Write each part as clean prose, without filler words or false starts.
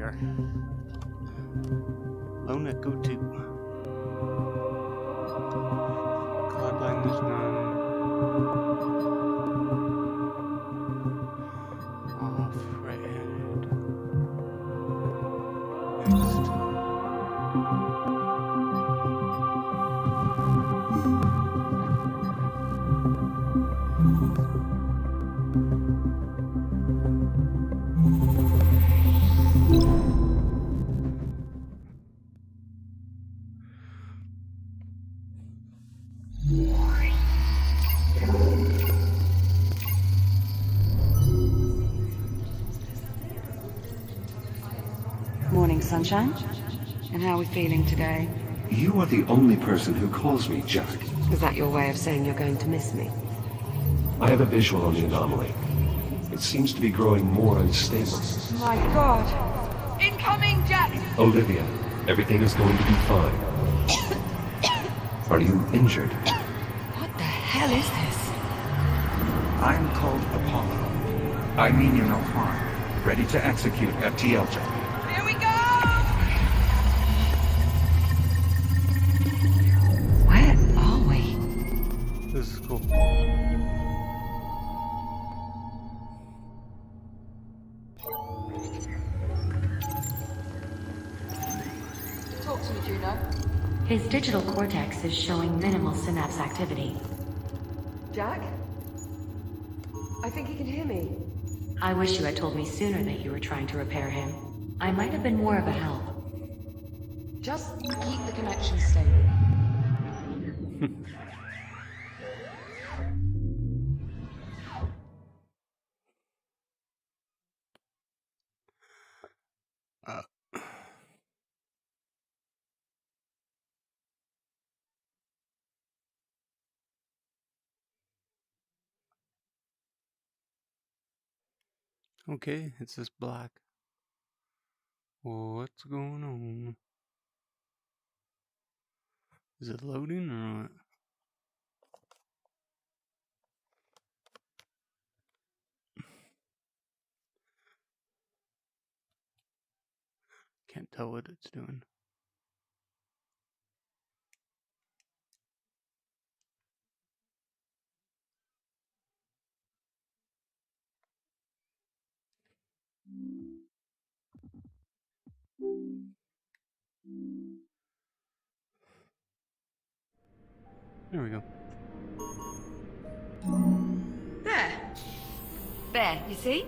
are. Lona, go to. Cloudline is none. Alfred. Next. Morning, sunshine. And how are we feeling today? You are the only person who calls me Jack. Is that your way of saying you're going to miss me? I have a visual on the anomaly. It seems to be growing more unstable. My God! Incoming, Jack! Olivia, everything is going to be fine. Are you injured? What the hell is this? I'm called Apollo. I mean you no harm. Ready to execute FTL job. Here we go! Where are we? This is cool. Talk to me, Juno. His digital cortex is showing minimal synapse activity. Jack? I think he can hear me. I wish you had told me sooner that you were trying to repair him. I might have been more of a help. Just keep the connection stable. Okay, it's just black. What's going on? Is it loading or what? Can't tell what it's doing. There we go. There, you see?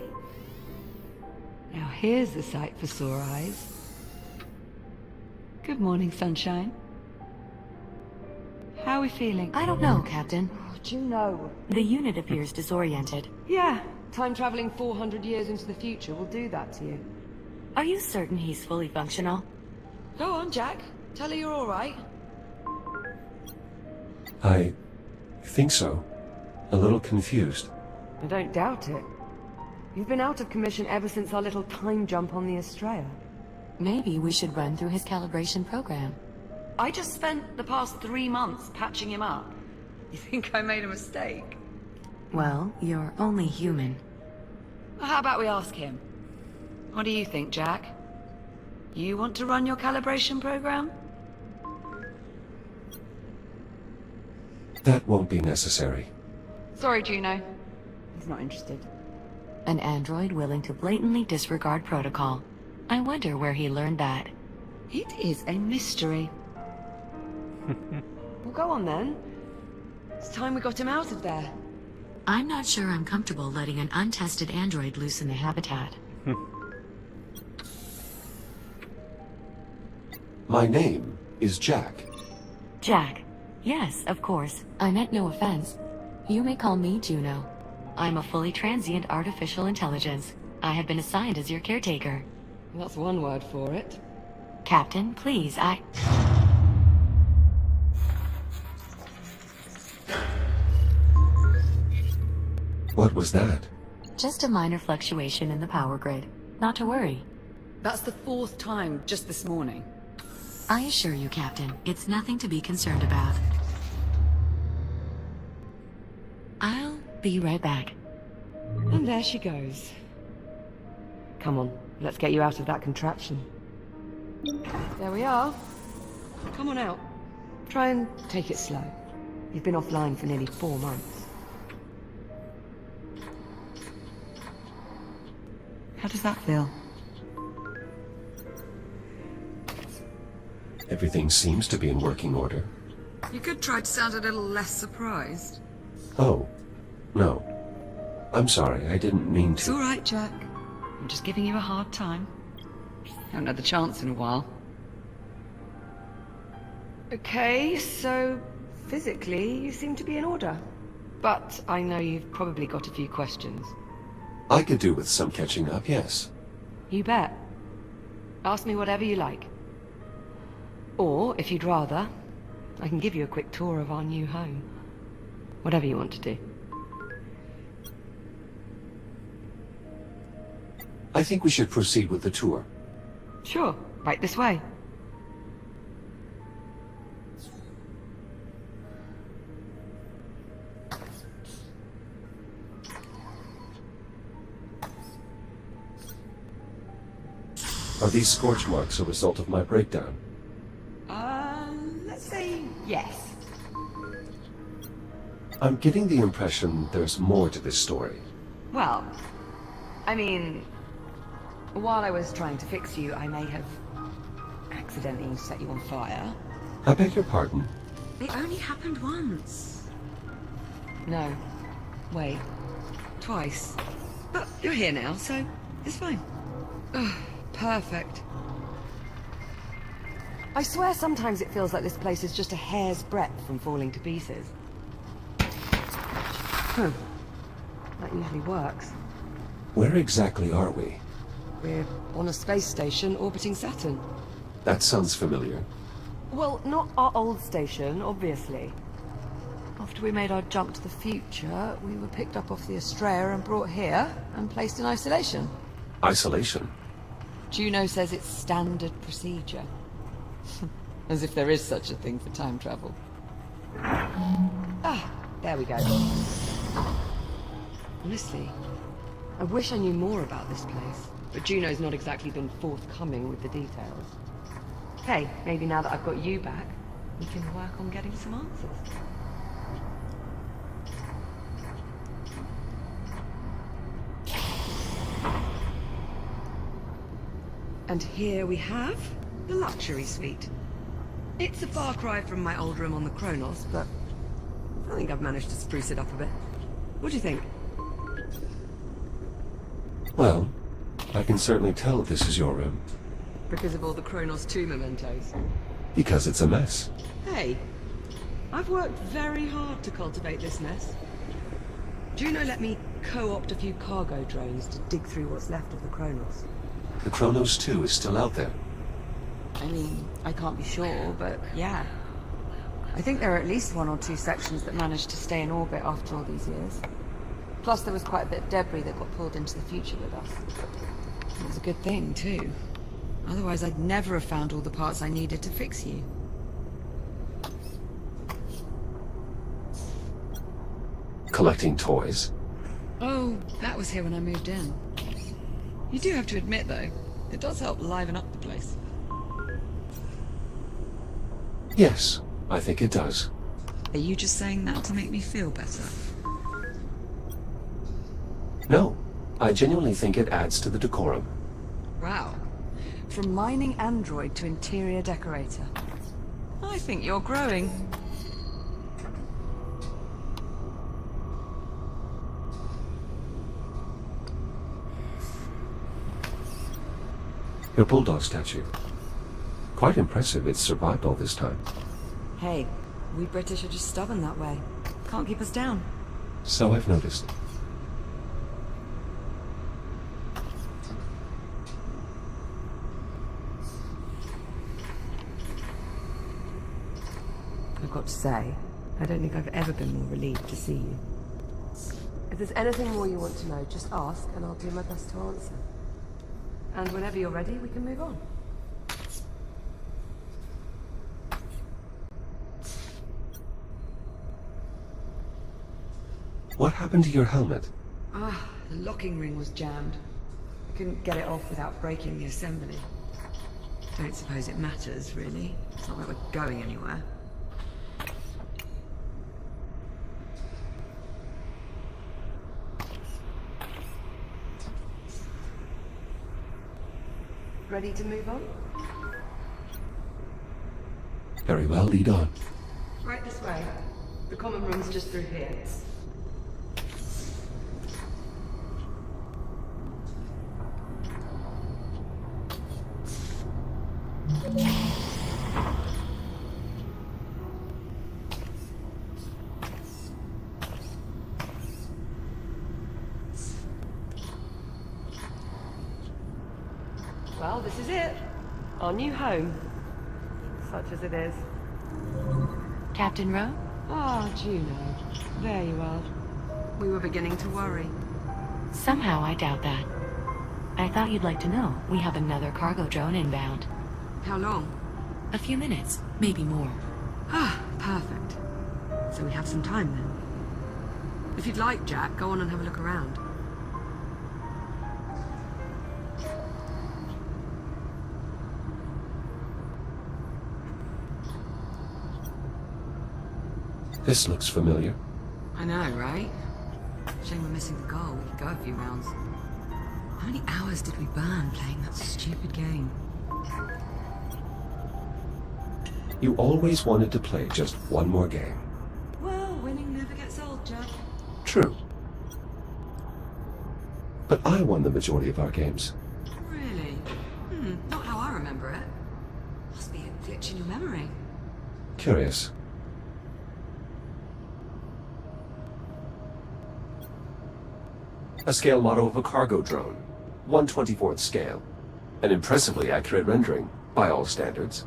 Now here's a sight for sore eyes. Good morning, sunshine. How are we feeling? I don't know, Captain. What do you know? The unit appears disoriented. Yeah, time traveling 400 years into the future will do that to you. Are you certain he's fully functional? Go on, Jack. Tell her you're all right. I think so. A little confused. I don't doubt it. You've been out of commission ever since our little time jump on the Estrella. Maybe we should run through his calibration program. I just spent the past 3 months patching him up. You think I made a mistake? Well, you're only human. Well, how about we ask him? What do you think, Jack? You want to run your calibration program? That won't be necessary. Sorry, Juno. He's not interested. An android willing to blatantly disregard protocol. I wonder where he learned that. It is a mystery. Well, go on then. It's time we got him out of there. I'm not sure I'm comfortable letting an untested android loose in the habitat. My name is Jack. Jack. Yes, of course. I meant no offense. You may call me Juno. I'm a fully transient artificial intelligence. I have been assigned as your caretaker. That's one word for it. Captain, please, What was that? Just a minor fluctuation in the power grid. Not to worry. That's the 4th time just this morning. I assure you, Captain, it's nothing to be concerned about. I'll be right back. And there she goes. Come on, let's get you out of that contraption. There we are. Come on out. Try and take it slow. You've been offline for nearly 4 months. How does that feel? Everything seems to be in working order. You could try to sound a little less surprised. Oh, no. I'm sorry, I didn't mean It's to. all right, Jack. I'm just giving you a hard time. Haven't had the chance in a while. Okay, so physically you seem to be in order. But I know you've probably got a few questions. I could do with some catching up, yes. You bet. Ask me whatever you like. Or, if you'd rather, I can give you a quick tour of our new home. Whatever you want to do. I think we should proceed with the tour. Sure, right this way. Are these scorch marks a result of my breakdown? Let's say yes. I'm getting the impression there's more to this story. Well, I mean, while I was trying to fix you, I may have accidentally set you on fire. I beg your pardon? It only happened once. No. Wait. Twice. But you're here now, so it's fine. Ugh, perfect. I swear sometimes it feels like this place is just a hair's breadth from falling to pieces. That usually works. Where exactly are we? We're on a space station orbiting Saturn. That sounds familiar. Well, not our old station, obviously. After we made our jump to the future, we were picked up off the Astrea and brought here and placed in isolation. Isolation? Juno says it's standard procedure. As if there is such a thing for time travel. Ah, there we go. Honestly, I wish I knew more about this place, but Juno's not exactly been forthcoming with the details. Hey, maybe now that I've got you back, we can work on getting some answers. And here we have the luxury suite. It's a far cry from my old room on the Kronos, but I think I've managed to spruce it up a bit. What do you think? Well, I can certainly tell this is your room. Because of all the Kronos 2 mementos. Because it's a mess. Hey, I've worked very hard to cultivate this mess. Juno let me co-opt a few cargo drones to dig through what's left of the Kronos. The Kronos 2 is still out there. I mean, I can't be sure, but yeah. I think there are at least 1 or 2 sections that managed to stay in orbit after all these years. Plus there was quite a bit of debris that got pulled into the future with us. It was a good thing, too. Otherwise I'd never have found all the parts I needed to fix you. Collecting toys? Oh, that was here when I moved in. You do have to admit, though, it does help liven up the place. Yes, I think it does. Are you just saying that to make me feel better? No, I genuinely think it adds to the decorum. Wow. From mining android to interior decorator. I think you're growing. Your bulldog statue. Quite impressive it's survived all this time. Hey, we British are just stubborn that way. Can't keep us down. So I've noticed. I've got to say, I don't think I've ever been more relieved to see you. If there's anything more you want to know, just ask and I'll do my best to answer. And whenever you're ready, we can move on. What happened to your helmet? Ah, the locking ring was jammed. Couldn't get it off without breaking the assembly. Don't suppose it matters, really. It's not like we're going anywhere. Ready to move on? Very well, lead on. Right this way. The common room's just through here. Well, this is it. Our new home. Such as it is. Captain Rowe? Ah, Juno. There you are. We were beginning to worry. Somehow I doubt that. I thought you'd like to know we have another cargo drone inbound. How long? A few minutes, maybe more. Ah, perfect. So we have some time then. If you'd like, Jack, go on and have a look around. This looks familiar. I know, right? Shame we're missing the goal. We could go a few rounds. How many hours did we burn playing that stupid game? You always wanted to play just one more game. Well, winning never gets old, Jack. True. But I won the majority of our games. Really? Not how I remember it. Must be a glitch in your memory. Curious. A scale model of a cargo drone. 1/24th scale. An impressively accurate rendering, by all standards.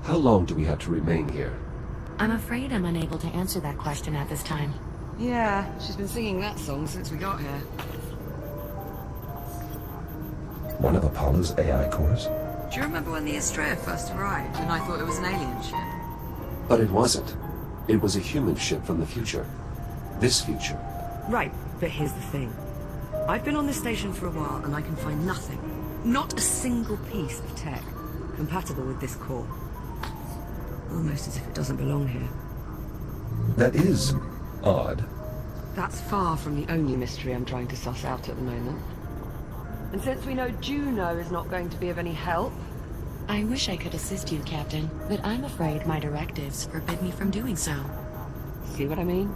How long do we have to remain here? I'm afraid I'm unable to answer that question at this time. Yeah, she's been singing that song since we got here. One of Apollo's AI cores? Do you remember when the Estrella first arrived and I thought it was an alien ship? But it wasn't. It was a human ship from the future. This future. Right, but here's the thing. I've been on this station for a while and I can find nothing. Not a single piece of tech compatible with this core. Almost as if it doesn't belong here. That is odd. That's far from the only mystery I'm trying to suss out at the moment. And since we know Juno is not going to be of any help... I wish I could assist you, Captain, but I'm afraid my directives forbid me from doing so. See what I mean?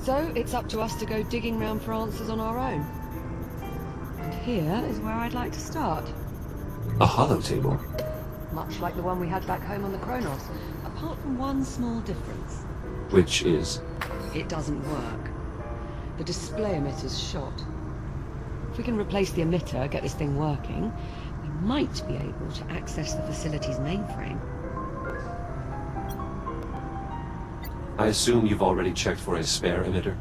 So, it's up to us to go digging round for answers on our own. And here is where I'd like to start. A hollow table. Much like the one we had back home on the Kronos, apart from one small difference. Which is? It doesn't work. The display emitter's shot. If we can replace the emitter, get this thing working, we might be able to access the facility's mainframe. I assume you've already checked for a spare emitter?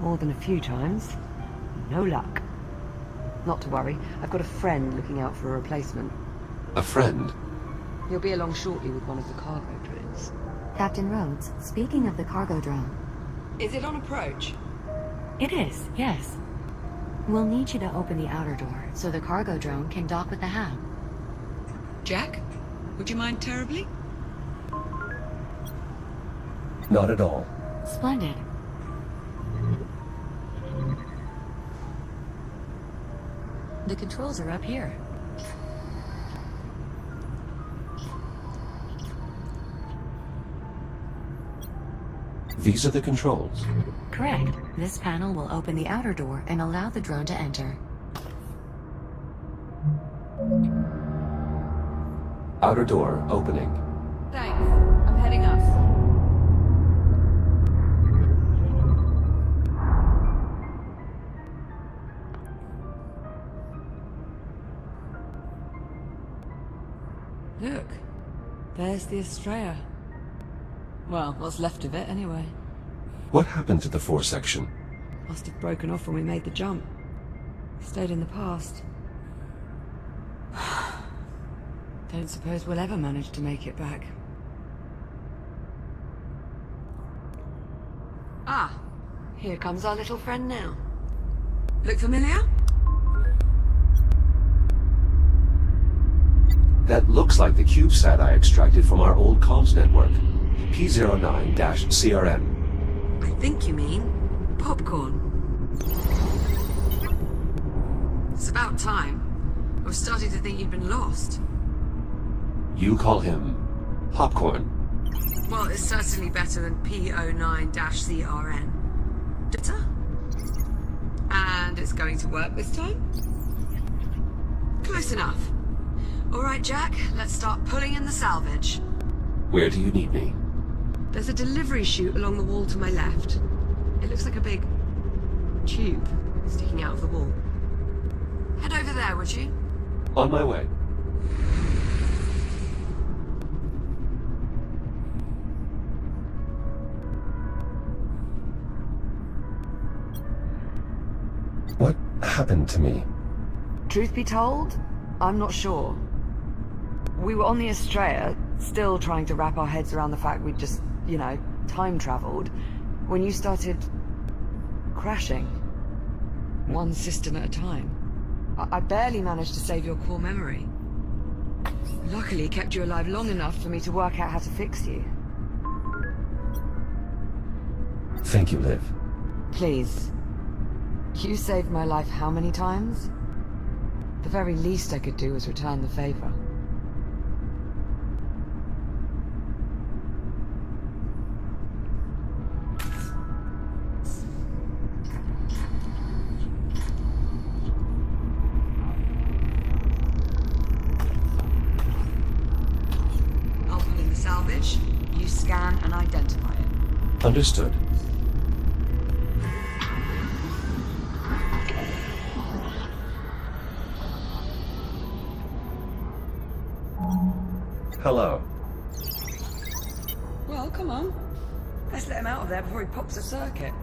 More than a few times. No luck. Not to worry, I've got a friend looking out for a replacement. A friend? He'll be along shortly with one of the cargo drones. Captain Rhodes, speaking of the cargo drone. Is it on approach? It is, yes. We'll need you to open the outer door so the cargo drone can dock with the hab. Jack? Would you mind terribly? Not at all. Splendid. The controls are up here. These are the controls. Correct. This panel will open the outer door and allow the drone to enter. Outer door opening. Thanks. I'm heading up. Look. There's the Estrella. Well, what's left of it, anyway. What happened to the fore section? Must have broken off when we made the jump. Stayed in the past. Don't suppose we'll ever manage to make it back. Ah, here comes our little friend now. Look familiar? That looks like the CubeSat I extracted from our old comms network. P09-CRM. I think you mean popcorn. It's about time. I was starting to think you'd been lost. You call him Popcorn? Well, it's certainly better than P09-CRN. Data? And it's going to work this time? Close enough. All right, Jack, let's start pulling in the salvage. Where do you need me? There's a delivery chute along the wall to my left. It looks like a big tube sticking out of the wall. Head over there, would you? On my way. What happened to me? Truth be told, I'm not sure. We were on the Estrella, still trying to wrap our heads around the fact we'd just, time traveled, when you started crashing. One system at a time. I barely managed to save your core memory. Luckily, it kept you alive long enough for me to work out how to fix you. Thank you, Liv. Please. You saved my life how many times? The very least I could do was return the favor. I'll put in the salvage. You scan and identify it. Understood. Hello. Well, come on. Let's let him out of there before he pops a circuit.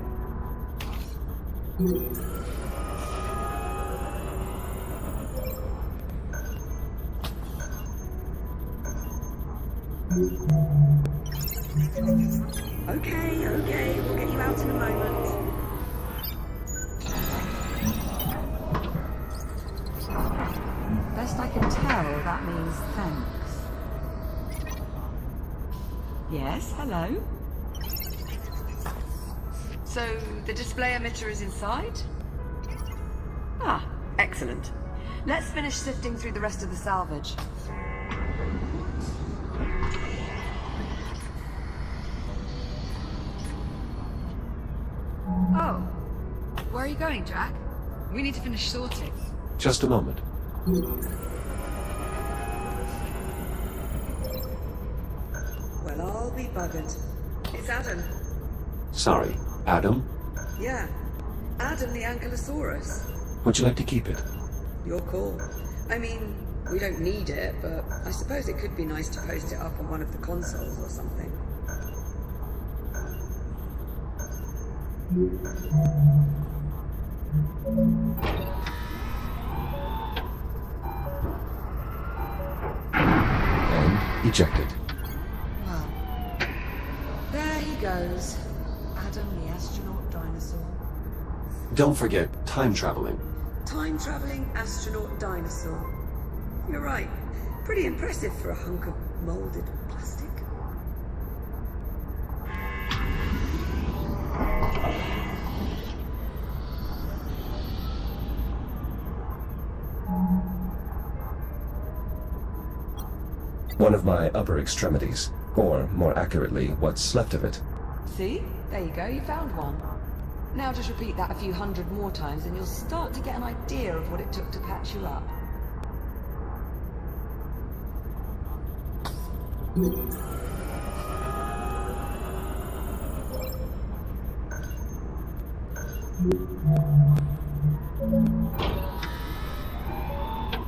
Okay, we'll get you out in a moment. Best I can tell, that means thanks. Yes, hello? So, the display emitter is inside? Ah, excellent. Let's finish sifting through the rest of the salvage. Oh. Where are you going, Jack? We need to finish sorting. Just a moment. Well, I'll be buggered. It's Adam. Sorry, Adam? Yeah. Adam the Ankylosaurus. Would you like to keep it? Your call. I mean, we don't need it, but I suppose it could be nice to post it up on one of the consoles or something. And ejected. Well, there he goes. Adam the astronaut dinosaur. Don't forget time traveling. Time-traveling astronaut dinosaur. You're right. Pretty impressive for a hunk of molded plastic. One of my upper extremities. Or, more accurately, what's left of it. See? There you go, you found one. Now just repeat that a few hundred more times and you'll start to get an idea of what it took to patch you up.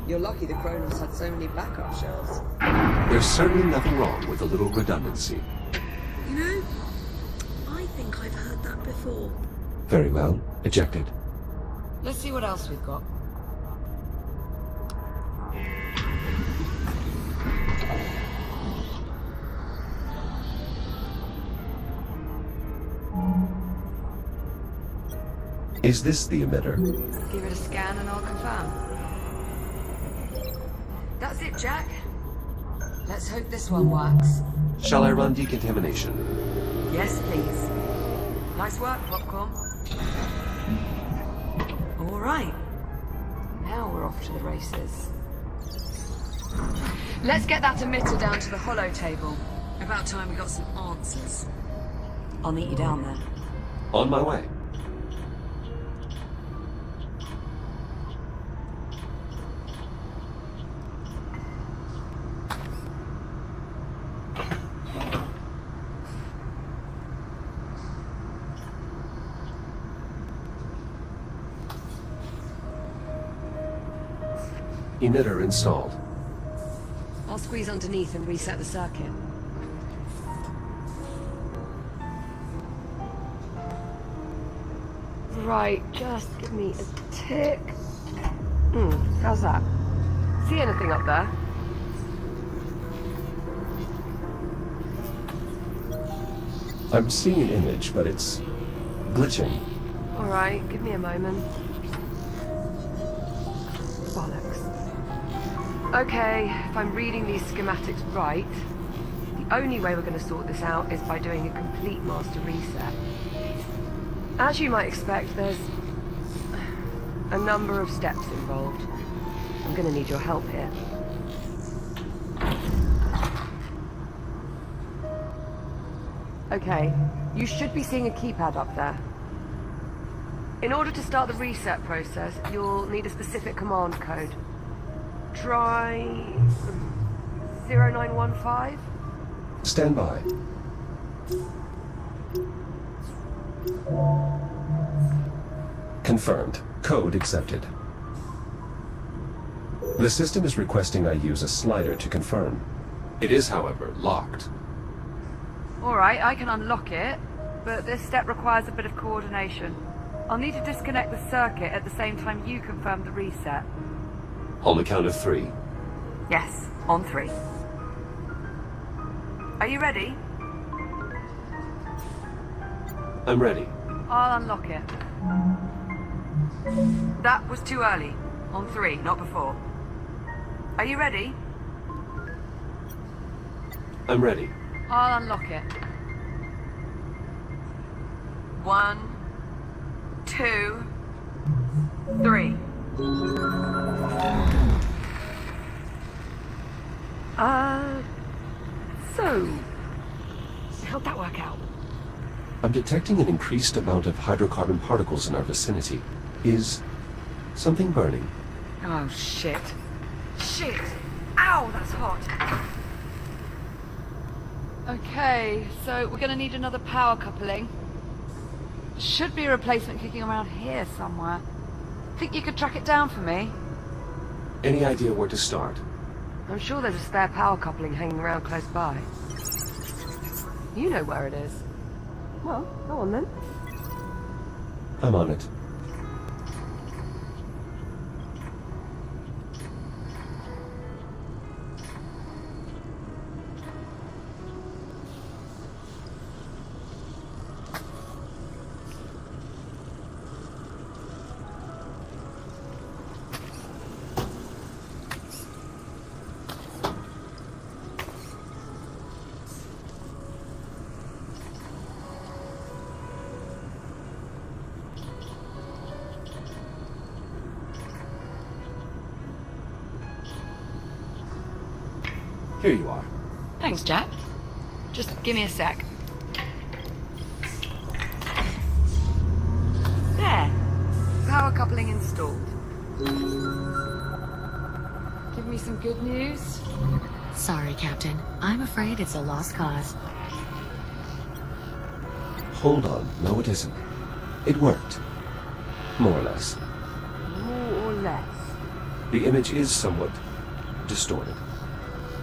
You're lucky the Kronos had so many backup shells. There's certainly nothing wrong with a little redundancy. You know, I think I've heard that before. Very well. Ejected. Let's see what else we've got. Is this the emitter? Give it a scan and I'll confirm. That's it, Jack. Let's hope this one works. Shall I run decontamination? Yes, please. Nice work, Popcorn. All right. Now we're off to the races. Let's get that emitter down to the holo table. About time we got some answers. I'll meet you down there. On my way. Emitter installed. I'll squeeze underneath and reset the circuit. Right, just give me a tick. How's that? See anything up there? I'm seeing an image, but it's glitching. Alright, give me a moment. Bollocks. Okay, if I'm reading these schematics right, the only way we're going to sort this out is by doing a complete master reset. As you might expect, there's a number of steps involved. I'm going to need your help here. Okay, you should be seeing a keypad up there. In order to start the reset process, you'll need a specific command code. Try 0915? Stand by. Confirmed. Code accepted. The system is requesting I use a slider to confirm. It is, however, locked. Alright, I can unlock it, but this step requires a bit of coordination. I'll need to disconnect the circuit at the same time you confirm the reset. On the count of 3. Yes, on 3. Are you ready? I'm ready. I'll unlock it. That was too early. On 3, not before. Are you ready? I'm ready. I'll unlock it. 1, 2, 3. So, how'd that work out? I'm detecting an increased amount of hydrocarbon particles in our vicinity. Is something burning? Oh, shit. Shit! Ow, that's hot. Okay, so we're gonna need another power coupling. Should be a replacement kicking around here somewhere. Think you could track it down for me? Any idea where to start? I'm sure there's a spare power coupling hanging around close by. You know where it is. Well, go on then. I'm on it. Here you are. Thanks, Jack. Just give me a sec. There. Power coupling installed. Give me some good news. Sorry, Captain. I'm afraid it's a lost cause. Hold on. No, it isn't. It worked. More or less. More or less. The image is somewhat distorted.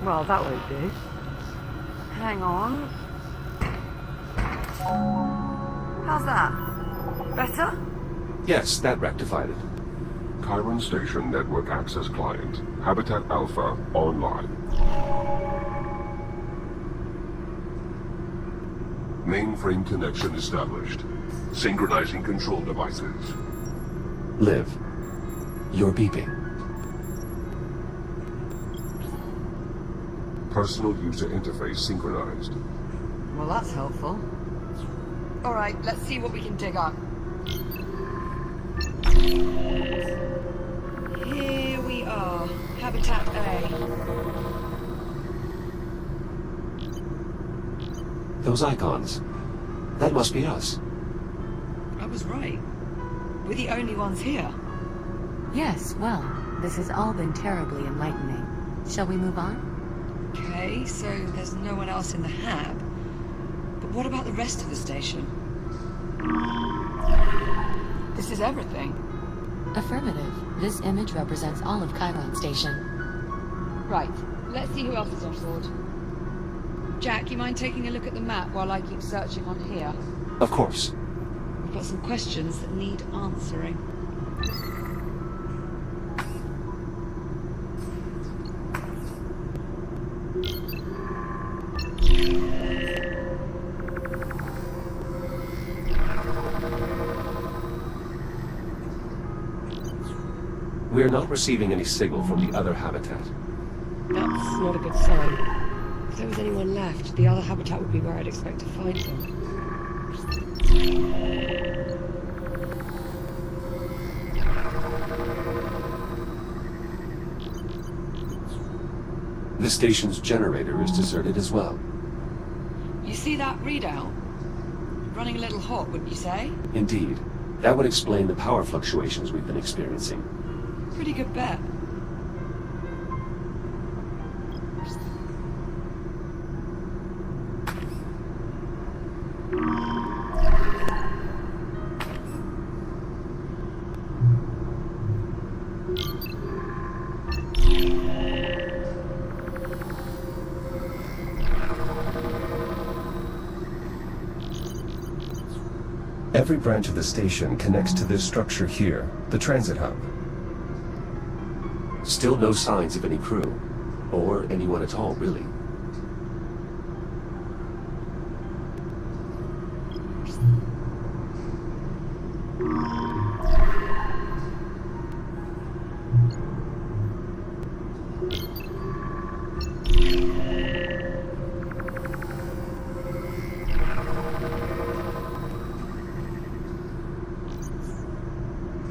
Well, that won't do. Hang on. How's that? Better? Yes, that rectified it. Chiron Station Network Access Client. Habitat Alpha online. Mainframe connection established. Synchronizing control devices. Liv, you're beeping. Personal user interface synchronized. Well, that's helpful. All right, let's see what we can dig up. Here we are, Habitat A. Those icons. That must be us. I was right. We're the only ones here. Yes, well, this has all been terribly enlightening. Shall we move on? Okay, so there's no one else in the hab. But what about the rest of the station? This is everything. Affirmative. This image represents all of Chiron Station. Right, let's see who else is on board. Jack, you mind taking a look at the map while I keep searching on here? Of course. We've got some questions that need answering. We're not receiving any signal from the other habitat. That's not a good sign. If there was anyone left, the other habitat would be where I'd expect to find them. The station's generator is deserted as well. You see that readout? Running a little hot, wouldn't you say? Indeed. That would explain the power fluctuations we've been experiencing. Pretty good bet. Every branch of the station connects to this structure here, the transit hub. Still no signs of any crew, or anyone at all, really.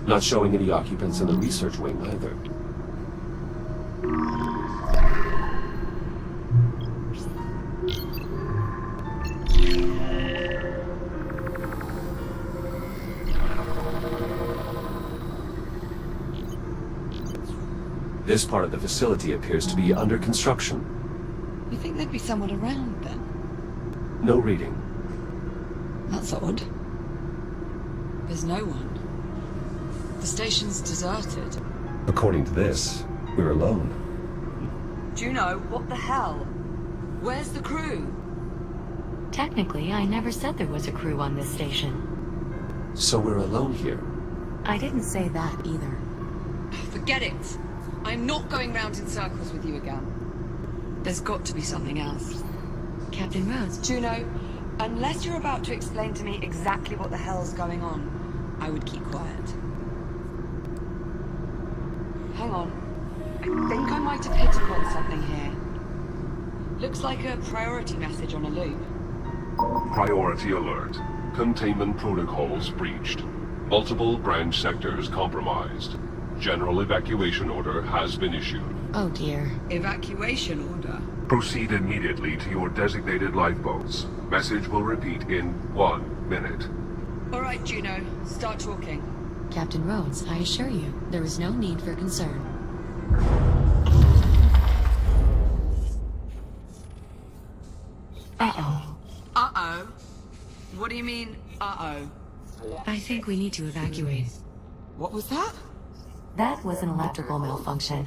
Not showing any occupants in the research wing either. This part of the facility appears to be under construction. You think there'd be someone around then? No reading. That's odd. There's no one. The station's deserted. According to this, we're alone. Juno, what the hell? Where's the crew? Technically, I never said there was a crew on this station. So we're alone here. I didn't say that either. Forget it. I'm not going round in circles with you again. There's got to be something else. Captain Rhodes, Juno, unless you're about to explain to me exactly what the hell's going on, I would keep quiet. Hang on. I think I might have hit upon something here. Looks like a priority message on a loop. Priority alert. Containment protocols breached. Multiple branch sectors compromised. General evacuation order has been issued. oh dear. Evacuation order? Proceed immediately to your designated lifeboats. Message will repeat in 1 minute. All right, Juno. Start talking. Captain Rhodes, I assure you, there is no need for concern. Uh-oh. Uh-oh? What do you mean, uh-oh? I think we need to evacuate. What was that? That was an electrical malfunction.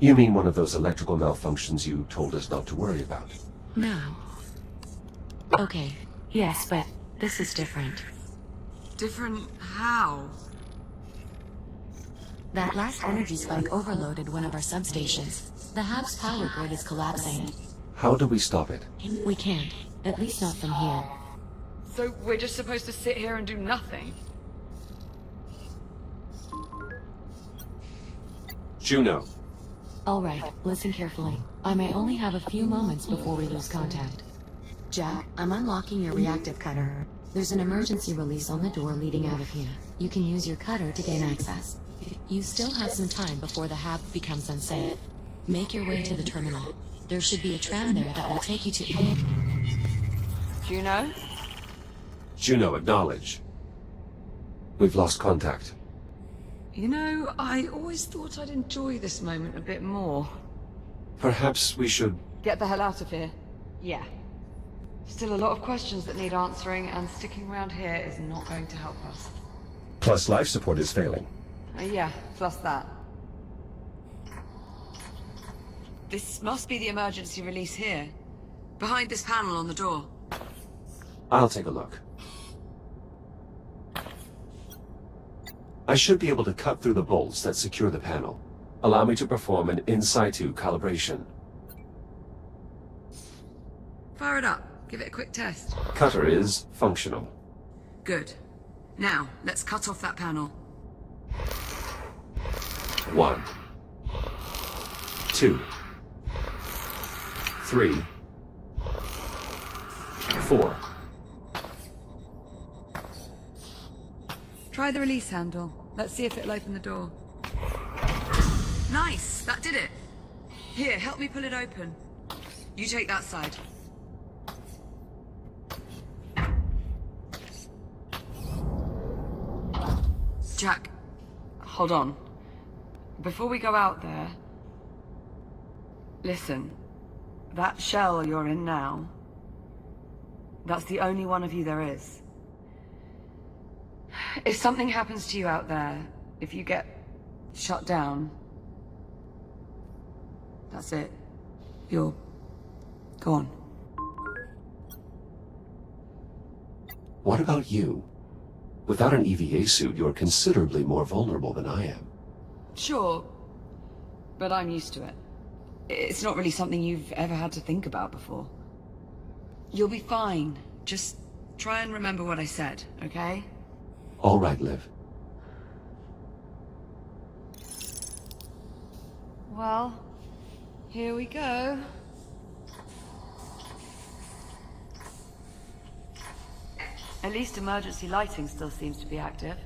You mean one of those electrical malfunctions you told us not to worry about? No. Okay, yes, but this is different. Different how? That last energy spike overloaded one of our substations. The hab's power grid is collapsing. How do we stop it? We can't. At least not from here. So we're just supposed to sit here and do nothing? Juno. All right, listen carefully. I may only have a few moments before we lose contact. Jack, I'm unlocking your reactive cutter. There's an emergency release on the door leading out of here. You can use your cutter to gain access. You still have some time before the hab becomes unsafe. Make your way to the terminal. There should be a tram there that will take you to... Juno? Juno, acknowledge. We've lost contact. You know, I always thought I'd enjoy this moment a bit more. Perhaps we should... Get the hell out of here. Yeah. Still a lot of questions that need answering, and sticking around here is not going to help us. Plus life support is failing. Yeah, plus that. This must be the emergency release here. Behind this panel on the door. I'll take a look. I should be able to cut through the bolts that secure the panel. Allow me to perform an in-situ calibration. Fire it up. Give it a quick test. Cutter is functional. Good. Now, let's cut off that panel. 1, 2, 3, 4. Try the release handle. Let's see if it'll open the door. Nice! That did it! Here, help me pull it open. You take that side. Jack, hold on. Before we go out there... Listen. That shell you're in now... That's the only one of you there is. If something happens to you out there, if you get shut down... That's it. You're... gone. What about you? Without an EVA suit, you're considerably more vulnerable than I am. Sure, but I'm used to it. It's not really something you've ever had to think about before. You'll be fine. Just try and remember what I said, okay? All right, Liv. Well, here we go. At least emergency lighting still seems to be active.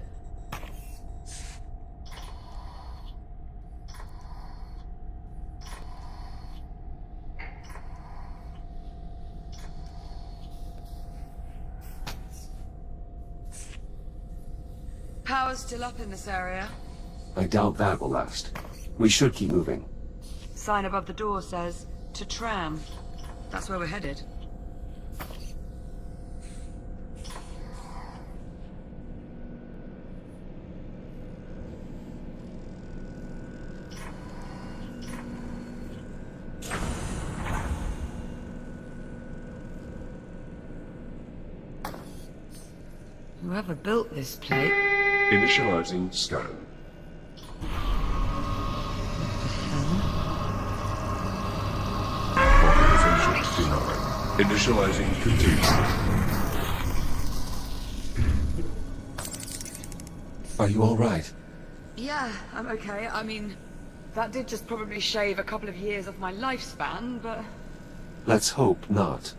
Power's still up in this area. I doubt that will last. We should keep moving. Sign above the door says, to tram. That's where we're headed. Whoever built this plate... Initializing scan. Authorization denied. Initializing continue. Are you all right? Yeah, I'm okay. I mean, that did just probably shave a couple of years off my lifespan, but... Let's hope not.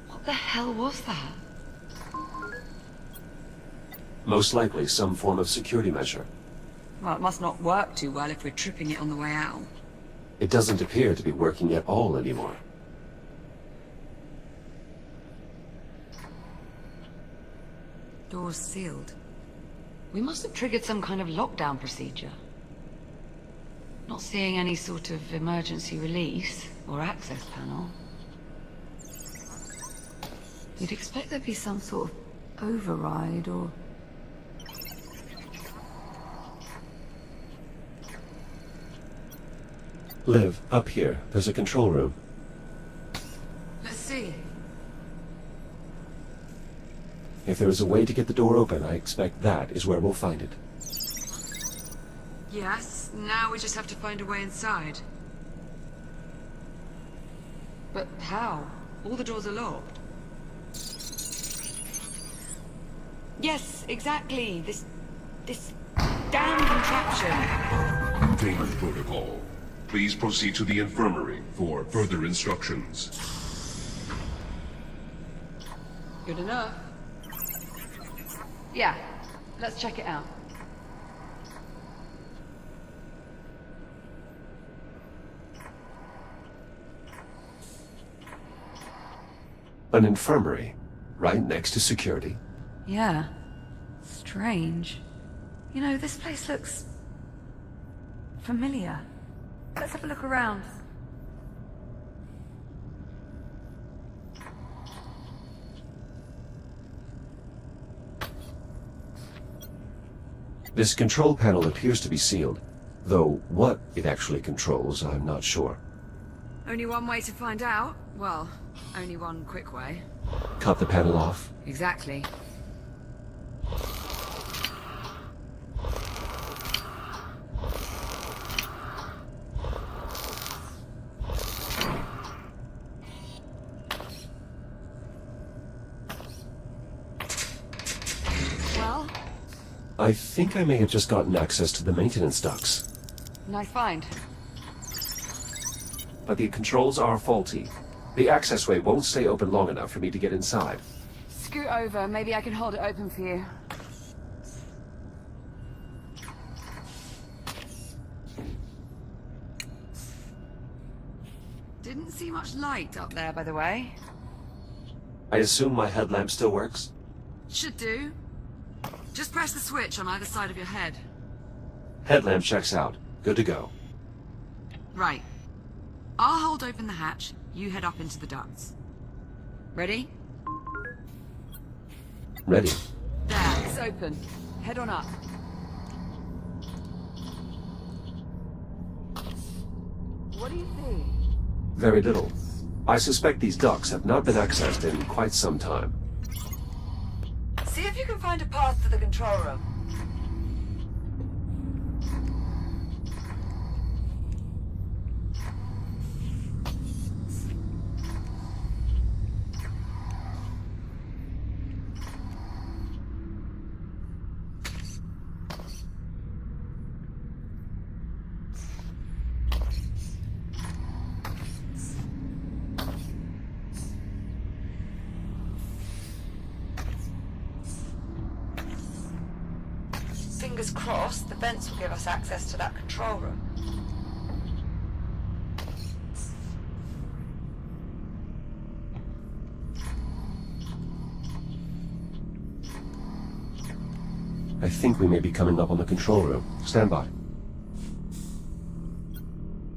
What the hell was that? Most likely some form of security measure. Well, it must not work too well if we're tripping it on the way out. It doesn't appear to be working at all anymore. Door's sealed. We must have triggered some kind of lockdown procedure. Not seeing any sort of emergency release or access panel. You'd expect there'd be some sort of override or... Liv, up here. There's a control room. Let's see. If there is a way to get the door open, I expect that is where we'll find it. Yes, now we just have to find a way inside. But how? All the doors are locked. Yes, exactly. This damn contraption. Containment protocol. Please proceed to the infirmary for further instructions. Good enough. Yeah, let's check it out. An infirmary, right next to security. Yeah. Strange. You know, this place looks familiar. Let's have a look around. This control panel appears to be sealed, though what it actually controls, I'm not sure. Only one way to find out. Well, only one quick way. Cut the panel off. Exactly. Well? I think I may have just gotten access to the maintenance ducts. Nice find. But the controls are faulty. The accessway won't stay open long enough for me to get inside. Scoot over. Maybe I can hold it open for you. Didn't see much light up there, by the way. I assume my headlamp still works? Should do. Just press the switch on either side of your head. Headlamp checks out. Good to go. Right. I'll hold open the hatch. You head up into the ducts. Ready? Ready. There, it's open. Head on up. What do you see? Very little. I suspect these ducts have not been accessed in quite some time. See if you can find a path to the control room. Fingers crossed, the vents will give us access to that control room. I think we may be coming up on the control room. Stand by.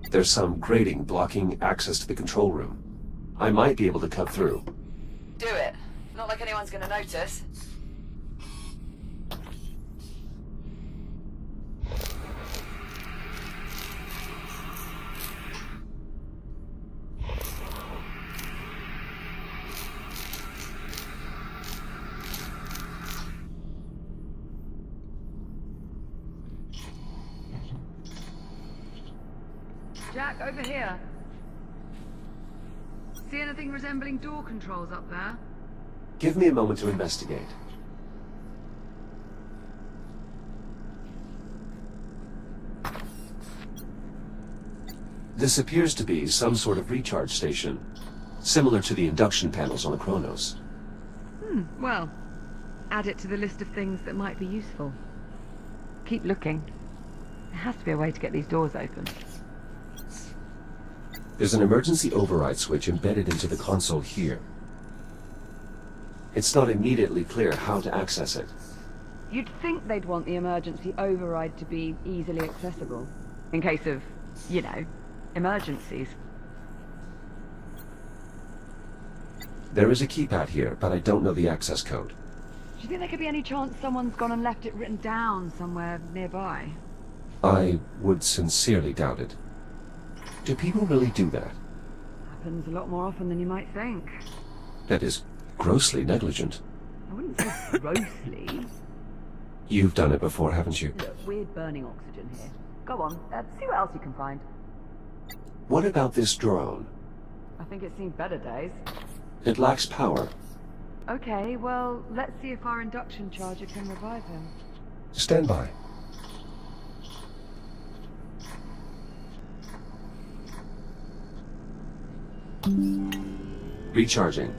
There's some grating blocking access to the control room. I might be able to cut through. Do it. Not like anyone's gonna notice. Jack, over here. See anything resembling door controls up there? Give me a moment to investigate. This appears to be some sort of recharge station, similar to the induction panels on the Kronos. Well, add it to the list of things that might be useful. Keep looking. There has to be a way to get these doors open. There's an emergency override switch embedded into the console here. It's not immediately clear how to access it. You'd think they'd want the emergency override to be easily accessible. In case of, you know, emergencies. There is a keypad here, but I don't know the access code. Do you think there could be any chance someone's gone and left it written down somewhere nearby? I would sincerely doubt it. Do people really do that? Happens a lot more often than you might think. That is grossly negligent. I wouldn't say grossly. You've done it before, haven't you? Look, weird burning oxygen here. Go on, see what else you can find. What about this drone? I think it's seen better days. It lacks power. Okay, well, let's see if our induction charger can revive him. Stand by. Recharging.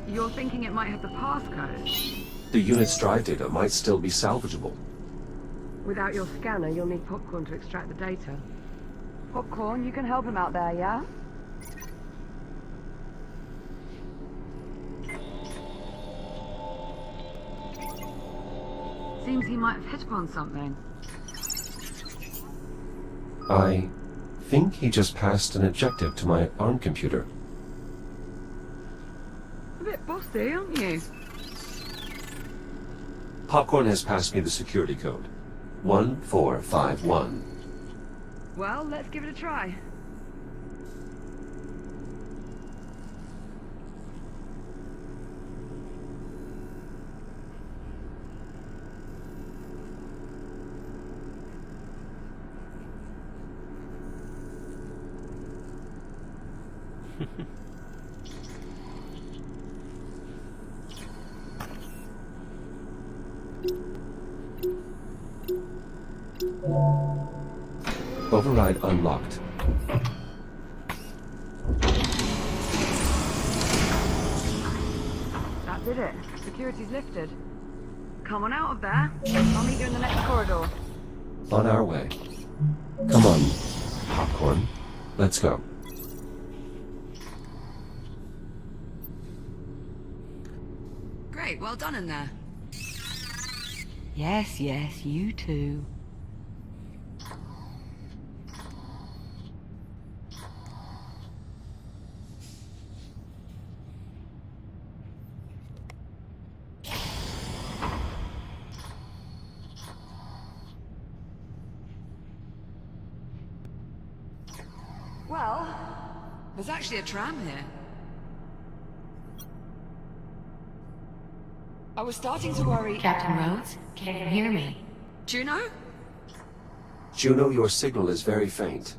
You're thinking it might have the passcode? The unit's drive data might still be salvageable. Without your scanner, you'll need Popcorn to extract the data. Popcorn, you can help him out there, yeah? Seems he might have hit upon something. I think he just passed an objective to my ARM computer. A bit bossy, aren't you? Popcorn has passed me the security code. 1451. Well, let's give it a try. Override unlocked. That did it. Security's lifted. Come on out of there. I'll meet you in the next corridor. On our way. Come on, Popcorn. Let's go. Great, well done in there. Yes, yes, you too. Well, there's actually a tram here. I was starting to worry... Captain Rhodes, can you hear me? Juno? Juno, your signal is very faint.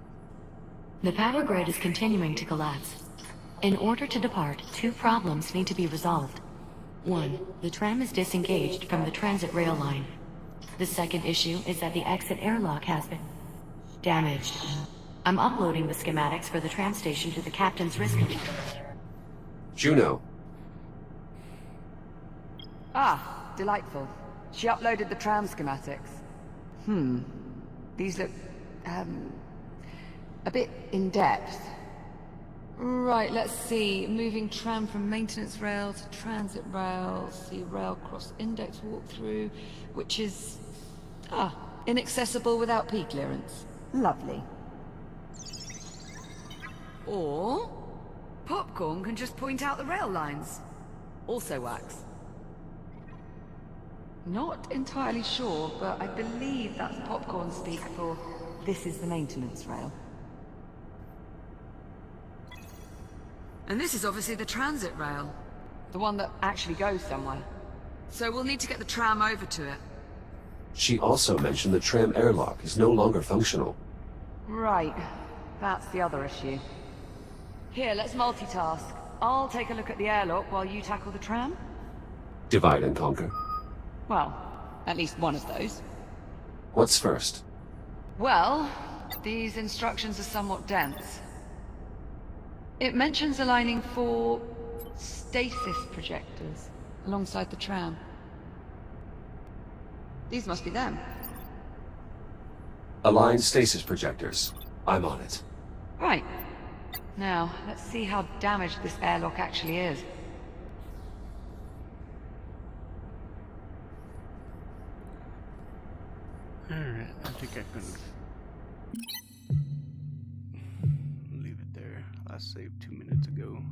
The power grid is continuing to collapse. In order to depart, two problems need to be resolved. One, the tram is disengaged from the transit rail line. The second issue is that the exit airlock has been damaged. I'm uploading the schematics for the tram station to the captain's risk computer. Juno. Ah, delightful. She uploaded the tram schematics. These look, a bit in-depth. Right, let's see. Moving tram from maintenance rail to transit rail. See rail cross index walkthrough, which is, inaccessible without P clearance. Lovely. Or, Popcorn can just point out the rail lines. Also works. Not entirely sure, but I believe that's Popcorn speak for this is the maintenance rail. And this is obviously the transit rail. The one that actually goes somewhere. So we'll need to get the tram over to it. She also mentioned the tram airlock is no longer functional. Right. That's the other issue. Here, let's multitask. I'll take a look at the airlock while you tackle the tram. Divide and conquer. Well, at least one of those. What's first? Well, these instructions are somewhat dense. It mentions aligning 4 stasis projectors alongside the tram. These must be them. Align stasis projectors. I'm on it. Right. Now, let's see how damaged this airlock actually is. Alright, I think I can leave it there. Last save 2 minutes ago.